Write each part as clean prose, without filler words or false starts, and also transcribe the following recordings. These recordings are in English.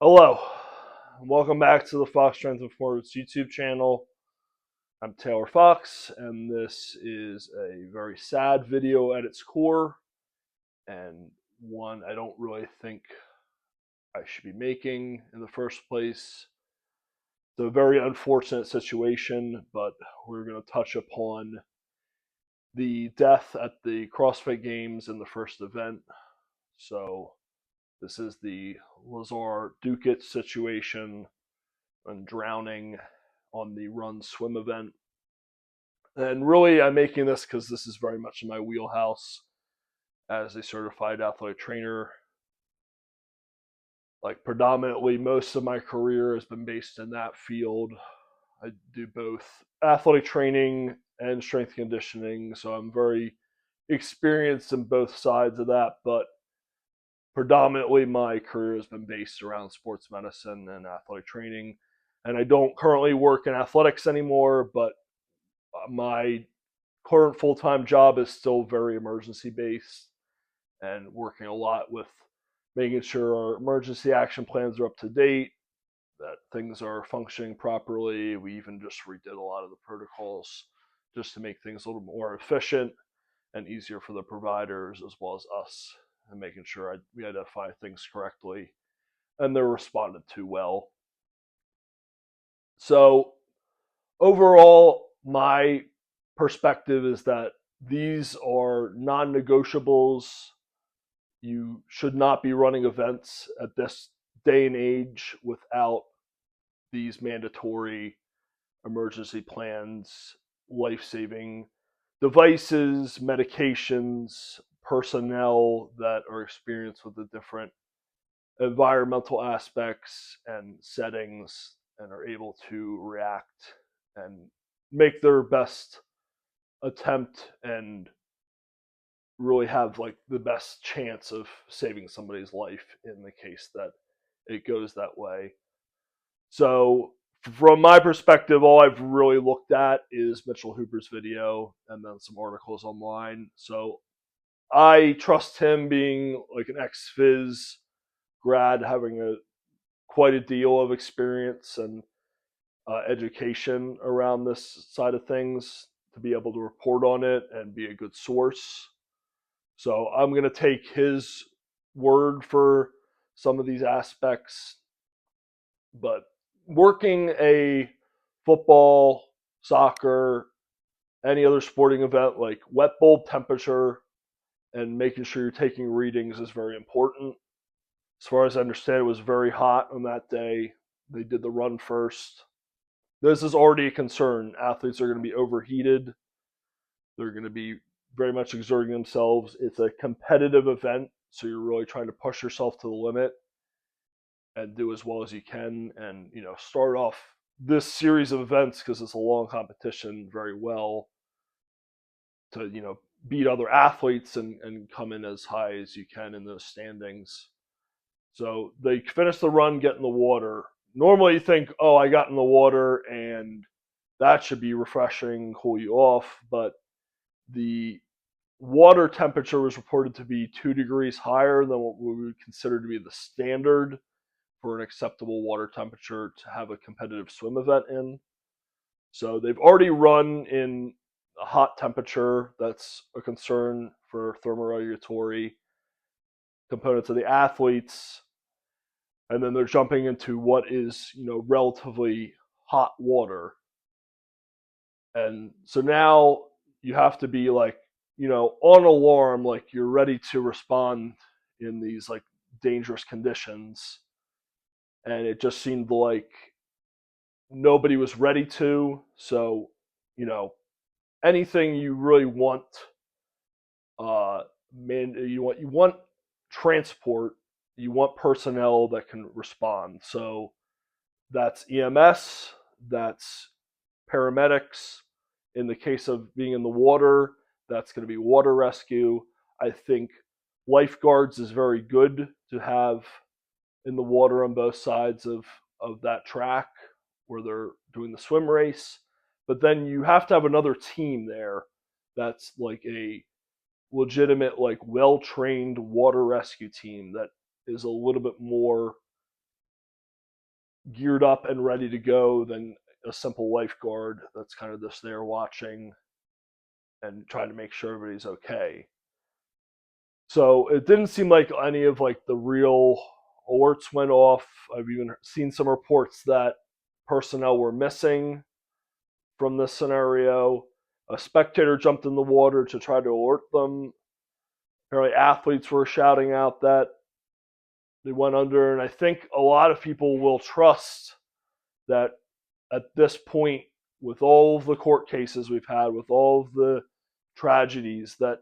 Hello, welcome back to the Fox Strength and Performance YouTube channel. I'm Taylor Fox, and this is a very sad video at its core, and one I don't really think I should be making in the first place. It's a very unfortunate situation, but we're going to touch upon the death at the CrossFit Games in the first event. So, this is the Lazar Dukic situation and drowning on the run swim event. And really, I'm making this because this is very much in my wheelhouse as a certified athletic trainer. Like, predominantly, most of my career has been based in that field. I do both athletic training and strength conditioning, so I'm very experienced in both sides of that. But predominantly, my career has been based around sports medicine and athletic training. And I don't currently work in athletics anymore, but my current full-time job is still very emergency based and working a lot with making sure our emergency action plans are up to date, that things are functioning properly. We even just redid a lot of the protocols just to make things a little more efficient and easier for the providers as well as us, and making sure we identify things correctly and they're responded to well. So overall, my perspective is that these are non-negotiables. You should not be running events at this day and age without these mandatory emergency plans, life-saving devices, medications, personnel that are experienced with the different environmental aspects and settings and are able to react and make their best attempt and really have like the best chance of saving somebody's life in the case that it goes that way. So from my perspective, all I've really looked at is Mitchell Hooper's video and then some articles online. So I trust him, being like an ex-phys grad, having a quite a deal of experience and education around this side of things, to be able to report on it and be a good source. So I'm going to take his word for some of these aspects. But working a football, soccer, any other sporting event, like wet bulb temperature and making sure you're taking readings is very important. As far as I understand, it was very hot on that day. They did the run first. This is already a concern. Athletes are going to be overheated. They're going to be very much exerting themselves. It's a competitive event, so you're really trying to push yourself to the limit and do as well as you can, and start off this series of events, because it's a long competition, very well, to beat other athletes and come in as high as you can in those standings. So they finish the run, get in the water. Normally you think, oh, I got in the water and that should be refreshing, cool you off, but the water temperature was reported to be 2 degrees higher than what we would consider to be the standard for an acceptable water temperature to have a competitive swim event in. So they've already run in a hot temperature. That's a concern for thermoregulatory components of the athletes. And then they're jumping into what is, relatively hot water. And so now you have to be like, on alarm, like you're ready to respond in these like dangerous conditions. And it just seemed like nobody was ready to. So, anything you really want, you want transport, you want personnel that can respond. So that's EMS, that's paramedics. In the case of being in the water, that's going to be water rescue. I think lifeguards is very good to have in the water on both sides of that track where they're doing the swim race. But then you have to have another team there that's like a legitimate, like well trained water rescue team that is a little bit more geared up and ready to go than a simple lifeguard that's kind of just there watching and trying to make sure everybody's okay. So it didn't seem like any of like the real alerts went off. I've even seen some reports that personnel were missing from this scenario. A spectator jumped in the water to try to alert them. Apparently, athletes were shouting out that they went under, and I think a lot of people will trust that at this point, with all of the court cases we've had, with all of the tragedies, that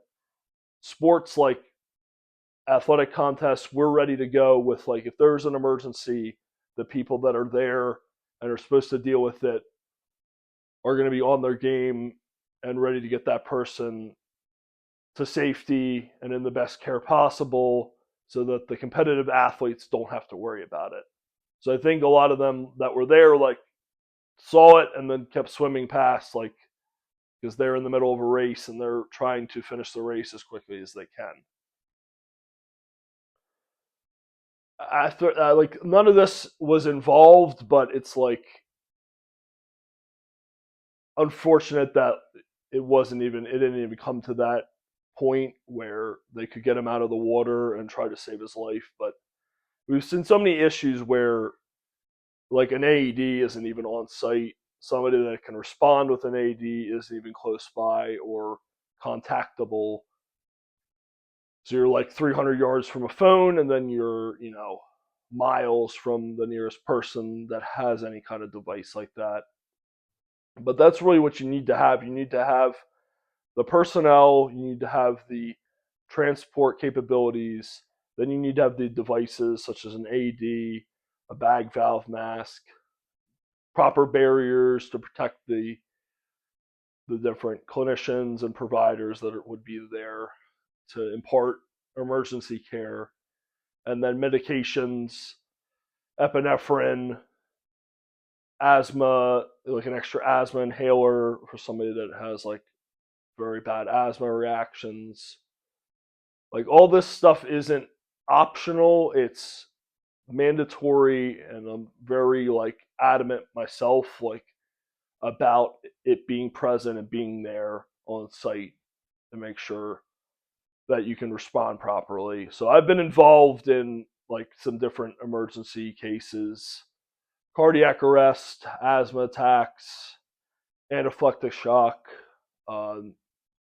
sports like athletic contests, we're ready to go with, like, if there's an emergency, the people that are there and are supposed to deal with it are going to be on their game and ready to get that person to safety and in the best care possible so that the competitive athletes don't have to worry about it. So I think a lot of them that were there, like, saw it and then kept swimming past, like, because they're in the middle of a race and they're trying to finish the race as quickly as they can. After like, none of this was involved, but it's like unfortunate that it didn't even come to that point where they could get him out of the water and try to save his life. But we've seen so many issues where, like, an AED isn't even on site. Somebody that can respond with an AED isn't even close by or contactable. So you're like 300 yards from a phone, and then you're, miles from the nearest person that has any kind of device like that. But that's really what you need to have. You need to have the personnel, you need to have the transport capabilities, then you need to have the devices such as an AED, a bag valve mask, proper barriers to protect the different clinicians and providers that would be there to impart emergency care, and then medications, epinephrine, asthma, like an extra asthma inhaler for somebody that has like very bad asthma reactions. Like, all this stuff isn't optional, it's mandatory, and I'm very like adamant myself, like, about it being present and being there on site to make sure that you can respond properly. So I've been involved in like some different emergency cases: cardiac arrest, asthma attacks, anaphylactic shock, uh,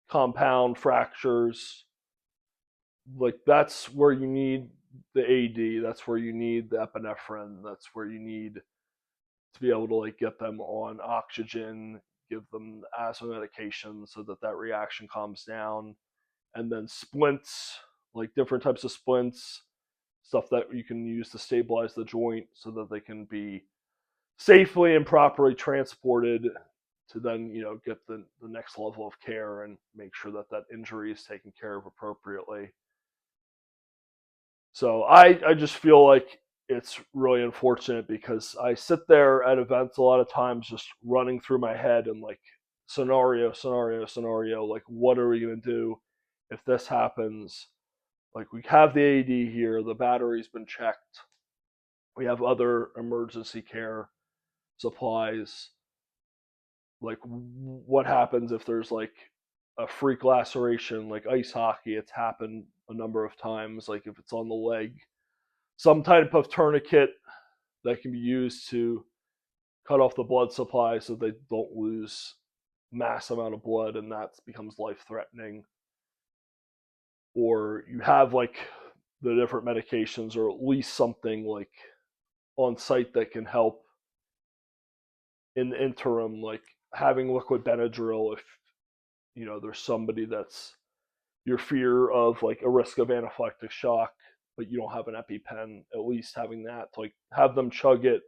compound fractures. Like, that's where you need the AD. That's where you need the epinephrine. That's where you need to be able to like get them on oxygen, give them asthma medication so that that reaction calms down, and then splints, like different types of splints, stuff that you can use to stabilize the joint so that they can be safely and properly transported to then, get the next level of care and make sure that that injury is taken care of appropriately. So I just feel like it's really unfortunate because I sit there at events a lot of times just running through my head and like scenario, scenario, scenario, like, what are we going to do if this happens? Like, we have the AED here, the battery's been checked, we have other emergency care supplies. Like, what happens if there's like a freak laceration, like ice hockey? It's happened a number of times. Like, if it's on the leg, some type of tourniquet that can be used to cut off the blood supply so they don't lose mass amount of blood and that becomes life threatening. Or you have like the different medications, or at least something like on site that can help in the interim, like having liquid Benadryl if there's somebody that's your fear of like a risk of anaphylactic shock, but you don't have an EpiPen. At least having that to like have them chug it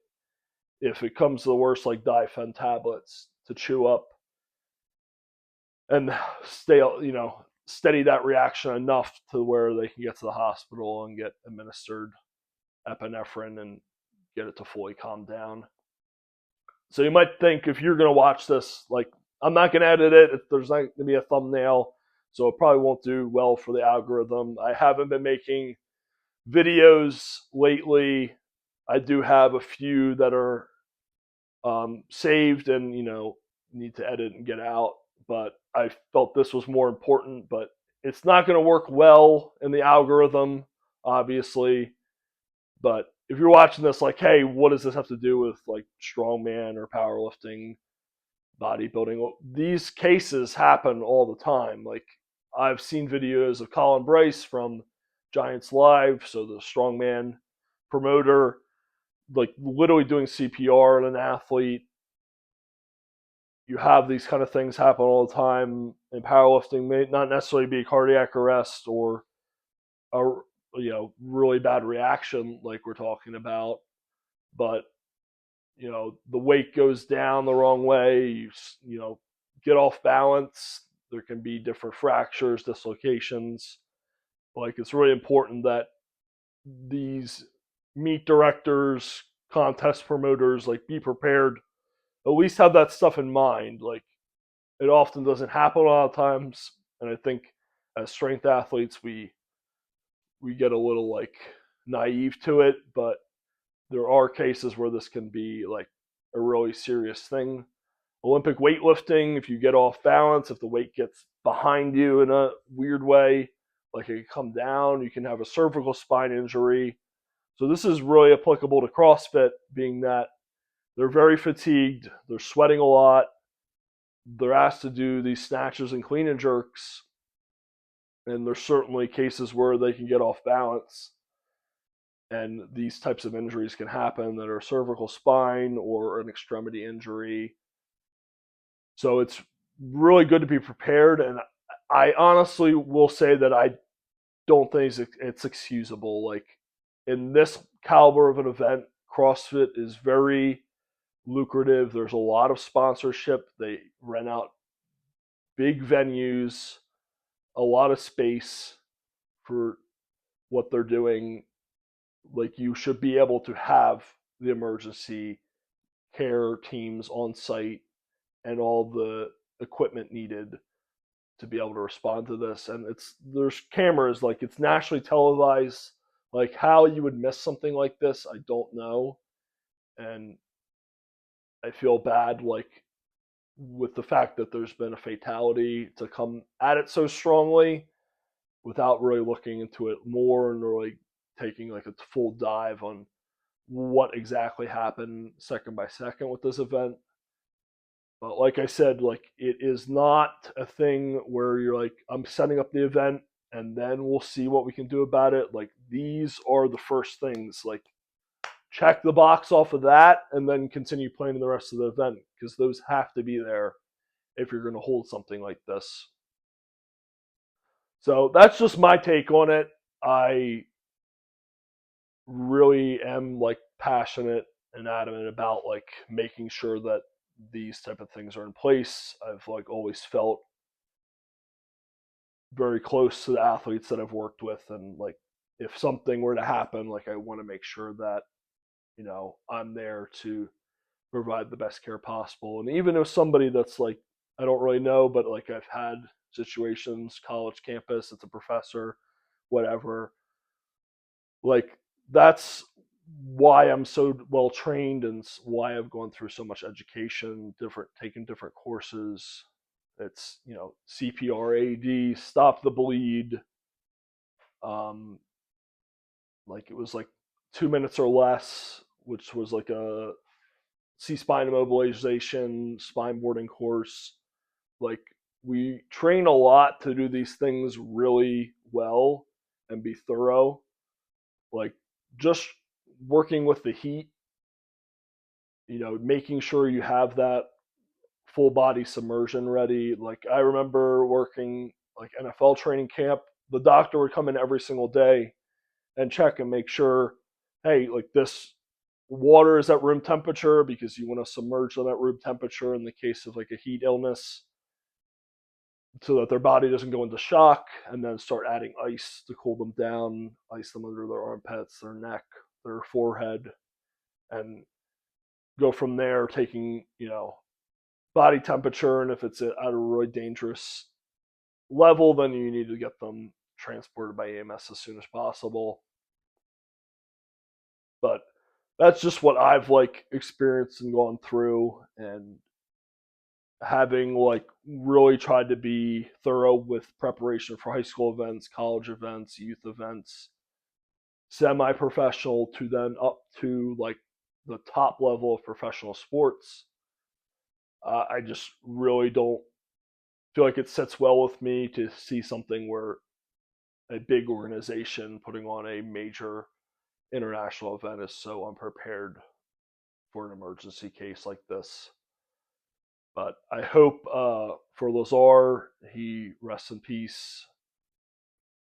if it comes to the worst, like Difen tablets to chew up and steady that reaction enough to where they can get to the hospital and get administered epinephrine and get it to fully calm down. So you might think, if you're going to watch this, like, I'm not going to edit it. There's not going to be a thumbnail, so it probably won't do well for the algorithm. I haven't been making videos lately I do have a few that are saved and need to edit and get out. But I felt this was more important. But it's not going to work well in the algorithm, obviously. But if you're watching this, like, hey, what does this have to do with like strongman or powerlifting, bodybuilding? Well, these cases happen all the time. Like I've seen videos of Colin Bryce from Giants Live, so the strongman promoter, like literally doing CPR on an athlete. You have these kind of things happen all the time in powerlifting. May not necessarily be cardiac arrest or a really bad reaction like we're talking about, but the weight goes down the wrong way. You get off balance. There can be different fractures, dislocations. Like it's really important that these meet directors, contest promoters, like be prepared. At least have that stuff in mind. Like it often doesn't happen a lot of times, and I think as strength athletes we get a little like naive to it, but there are cases where this can be like a really serious thing. Olympic weightlifting, if you get off balance, if the weight gets behind you in a weird way, like it can come down, you can have a cervical spine injury. So this is really applicable to CrossFit, being that they're very fatigued, they're sweating a lot, they're asked to do these snatches and clean and jerks, and there's certainly cases where they can get off balance, and these types of injuries can happen that are cervical spine or an extremity injury. So it's really good to be prepared, and I honestly will say that I don't think it's excusable. Like in this caliber of an event, CrossFit is very lucrative. There's a lot of sponsorship. They rent out big venues, a lot of space for what they're doing. Like you should be able to have the emergency care teams on site and all the equipment needed to be able to respond to this. And there's cameras, like it's nationally televised. Like how you would miss something like this, I don't know. And I feel bad like with the fact that there's been a fatality to come at it so strongly without really looking into it more and really taking like a full dive on what exactly happened second by second with this event. But like I said, like it is not a thing where you're like, I'm setting up the event and then we'll see what we can do about it. Like these are the first things. Like check the box off of that and then continue planning the rest of the event, because those have to be there if you're going to hold something like this. So that's just my take on it. I really am like passionate and adamant about like making sure that these type of things are in place. I've like always felt very close to the athletes that I've worked with, and like if something were to happen, like I want to make sure that I'm there to provide the best care possible. And even if somebody that's like I don't really know, but like I've had situations, college campus, it's a professor, whatever, like that's why I'm so well trained and why I've gone through so much education, taking different courses. It's CPR, AD, stop the bleed. Um, like it was like 2 minutes or less, which was like a C-spine immobilization, spine boarding course. Like we train a lot to do these things really well and be thorough. Like just working with the heat, making sure you have that full body submersion ready. Like I remember working like NFL training camp, the doctor would come in every single day and check and make sure, hey, like this water is at room temperature, because you want to submerge them at room temperature in the case of like a heat illness, so that their body doesn't go into shock, and then start adding ice to cool them down, ice them under their armpits, their neck, their forehead, and go from there, taking, body temperature. And if it's at a really dangerous level, then you need to get them transported by EMS as soon as possible. But that's just what I've like experienced and gone through, and having like really tried to be thorough with preparation for high school events, college events, youth events, semi-professional to then up to like the top level of professional sports. I just really don't feel like it sits well with me to see something where a big organization putting on a major international event is so unprepared for an emergency case like this. But I hope for Lazar, he rests in peace.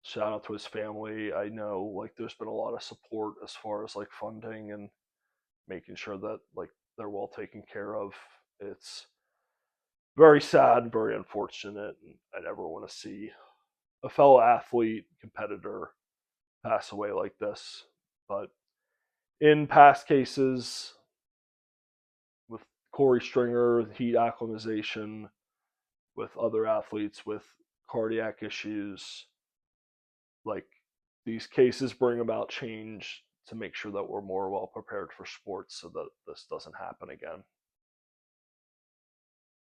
Shout out to his family. I know like there's been a lot of support as far as like funding and making sure that like they're well taken care of. It's very sad, very unfortunate, and I never want to see a fellow athlete, competitor pass away like this. But in past cases with Corey Stringer, heat acclimatization, with other athletes with cardiac issues, like these cases bring about change to make sure that we're more well prepared for sports so that this doesn't happen again.